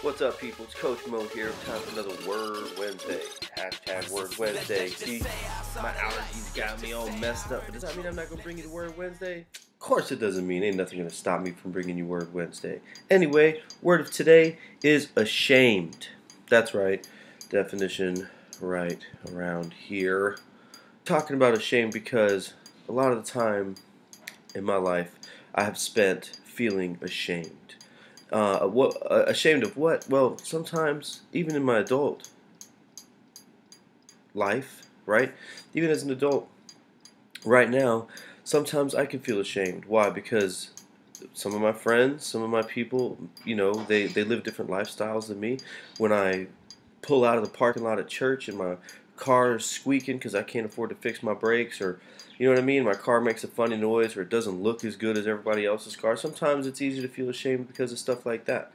What's up, people? It's Coach Mo here. Time for another Word Wednesday. Hashtag Word Wednesday. See, my allergies got me all messed up. But does that mean I'm not going to bring you the Word Wednesday? Of course it doesn't mean. Ain't nothing going to stop me from bringing you Word Wednesday. Anyway, word of today is ashamed. That's right. Definition right around here. Talking about ashamed because a lot of the time in my life I have spent feeling ashamed. Ashamed of what? Well, sometimes even in my adult life, right? Even as an adult, right now, sometimes I can feel ashamed. Why? Because some of my friends, some of my people, they live different lifestyles than me. When I pull out of the parking lot at church and my car is squeaking because I can't afford to fix my brakes, or you know what I mean, my car makes a funny noise, or it doesn't look as good as everybody else's car. Sometimes it's easy to feel ashamed because of stuff like that.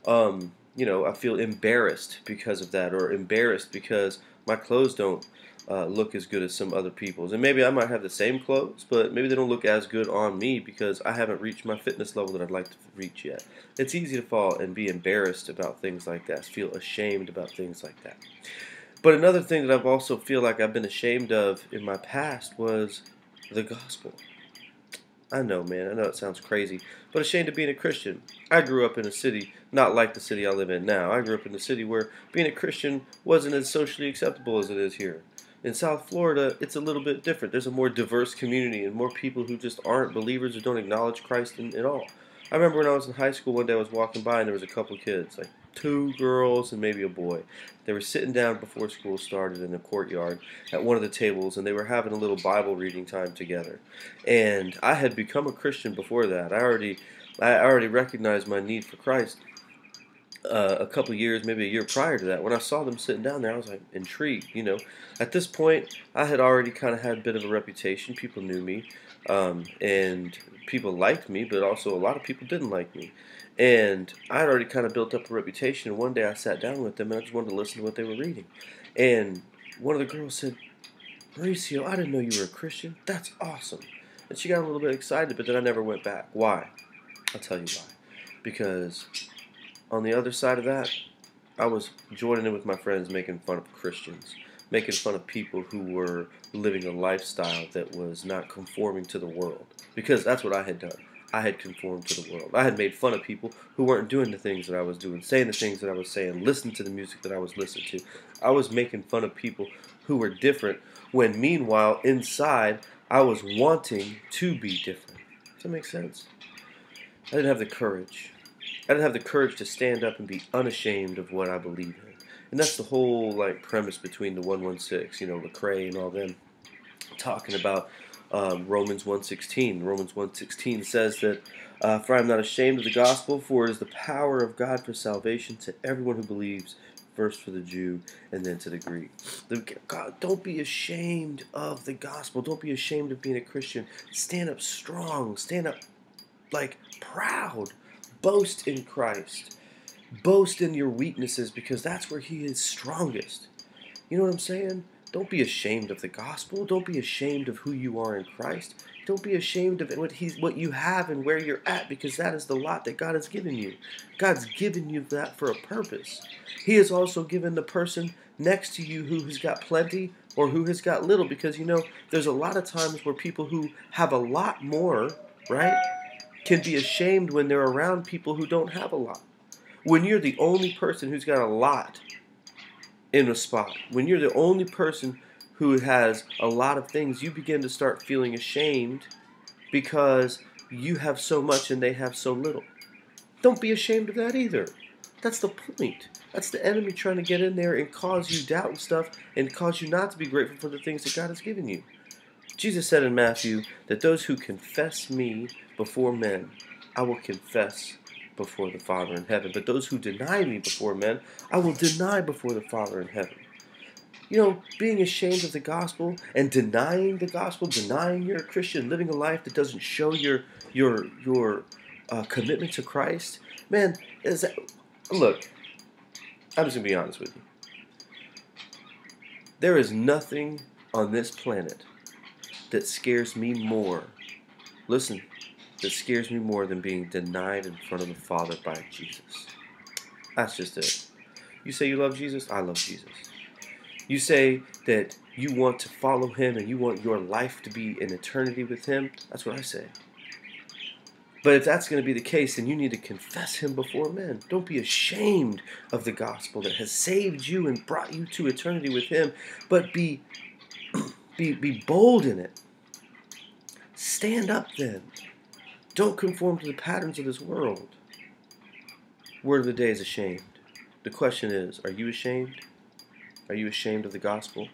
I feel embarrassed because of that, or embarrassed because my clothes don't look as good as some other people's. And maybe I might have the same clothes, but maybe they don't look as good on me because I haven't reached my fitness level that I'd like to reach yet. It's easy to fall and be embarrassed about things like that, feel ashamed about things like that. But another thing that I've also feel like I've been ashamed of in my past was the gospel. I know, man. I know it sounds crazy, but ashamed of being a Christian. I grew up in a city not like the city I live in now. I grew up in a city where being a Christian wasn't as socially acceptable as it is here. In South Florida, it's a little bit different. There's a more diverse community and more people who just aren't believers or don't acknowledge Christ at all. I remember when I was in high school, one day I was walking by and there was a couple of kids, like two girls and maybe a boy. They were sitting down before school started in the courtyard at one of the tables, and they were having a little Bible reading time together. And I had become a Christian before that. I already recognized my need for Christ a couple years, maybe a year prior to that. When I saw them sitting down there, I was like intrigued. At this point, I had already kind of had a bit of a reputation. People knew me, and people liked me, but also a lot of people didn't like me. And I had already kind of built up a reputation. And one day I sat down with them and I just wanted to listen to what they were reading. And one of the girls said, "Mauricio, I didn't know you were a Christian. That's awesome." And she got a little bit excited, but then I never went back. Why? I'll tell you why. Because on the other side of that, I was joining in with my friends making fun of Christians, making fun of people who were living a lifestyle that was not conforming to the world. Because that's what I had done. I had conformed to the world. I had made fun of people who weren't doing the things that I was doing, saying the things that I was saying, listening to the music that I was listening to. I was making fun of people who were different, when meanwhile, inside, I was wanting to be different. Does that make sense? I didn't have the courage. I didn't have the courage to stand up and be unashamed of what I believe in. And that's the whole premise between the 116, Lecrae and all them, talking about Romans 1:16. Romans 1:16 says that, "For I am not ashamed of the gospel, for it is the power of God for salvation to everyone who believes, first for the Jew and then to the Greek." God, don't be ashamed of the gospel. Don't be ashamed of being a Christian. Stand up strong. Stand up proud. Boast in Christ. Boast in your weaknesses, because that's where He is strongest. You know what I'm saying? Don't be ashamed of the gospel. Don't be ashamed of who you are in Christ. Don't be ashamed of what you have and where you're at, because that is the lot that God has given you. God's given you that for a purpose. He has also given the person next to you who has got plenty or who has got little, because there's a lot of times where people who have a lot more, right, can be ashamed when they're around people who don't have a lot. When you're the only person who's got a lot in a spot, when you're the only person who has a lot of things, you begin to start feeling ashamed because you have so much and they have so little. Don't be ashamed of that either. That's the point. That's the enemy trying to get in there and cause you doubt and stuff, and cause you not to be grateful for the things that God has given you. Jesus said in Matthew that those who confess me before men, I will confess before the Father in heaven. But those who deny me before men, I will deny before the Father in heaven. Being ashamed of the gospel and denying the gospel, denying you're a Christian, living a life that doesn't show your commitment to Christ, man, look, I'm just going to be honest with you. There is nothing on this planet that scares me more, listen, that scares me more than being denied in front of the Father by Jesus. That's just it. You say you love Jesus? I love Jesus. You say that you want to follow him and you want your life to be in eternity with him? That's what I say. But if that's going to be the case, then you need to confess him before men. Don't be ashamed of the gospel that has saved you and brought you to eternity with him, but be bold in it. Stand up then. Don't conform to the patterns of this world. Word of the day is ashamed. The question is, are you ashamed? Are you ashamed of the gospel?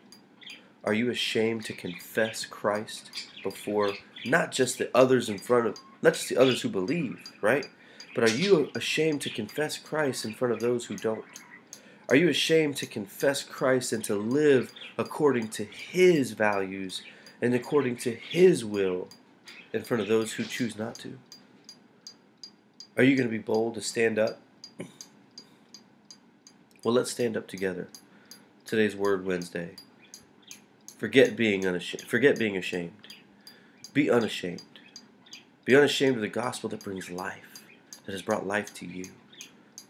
Are you ashamed to confess Christ before not just the others not just the others who believe, right? But are you ashamed to confess Christ in front of those who don't? Are you ashamed to confess Christ and to live according to his values and according to his will in front of those who choose not to? Are you going to be bold to stand up? Well, let's stand up together. Today's Word Wednesday. Forget being ashamed. Be unashamed. Be unashamed of the gospel that brings life, that has brought life to you.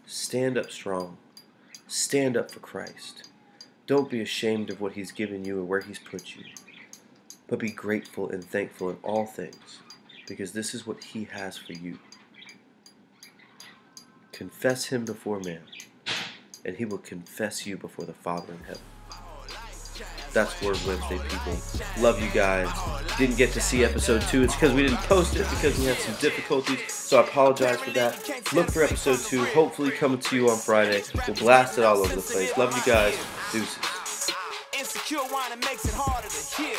Stand up strong. Stand up for Christ. Don't be ashamed of what he's given you or where he's put you, but be grateful and thankful in all things, because this is what he has for you. Confess him before man, and he will confess you before the Father in heaven. That's Word Wednesday, people. Love you guys. Didn't get to see episode 2. It's because we didn't post it because we had some difficulties, so I apologize for that. Look for episode 2, hopefully coming to you on Friday. We'll blast it all over the place. Love you guys. Deuces. Insecure wine makes it harder to hear.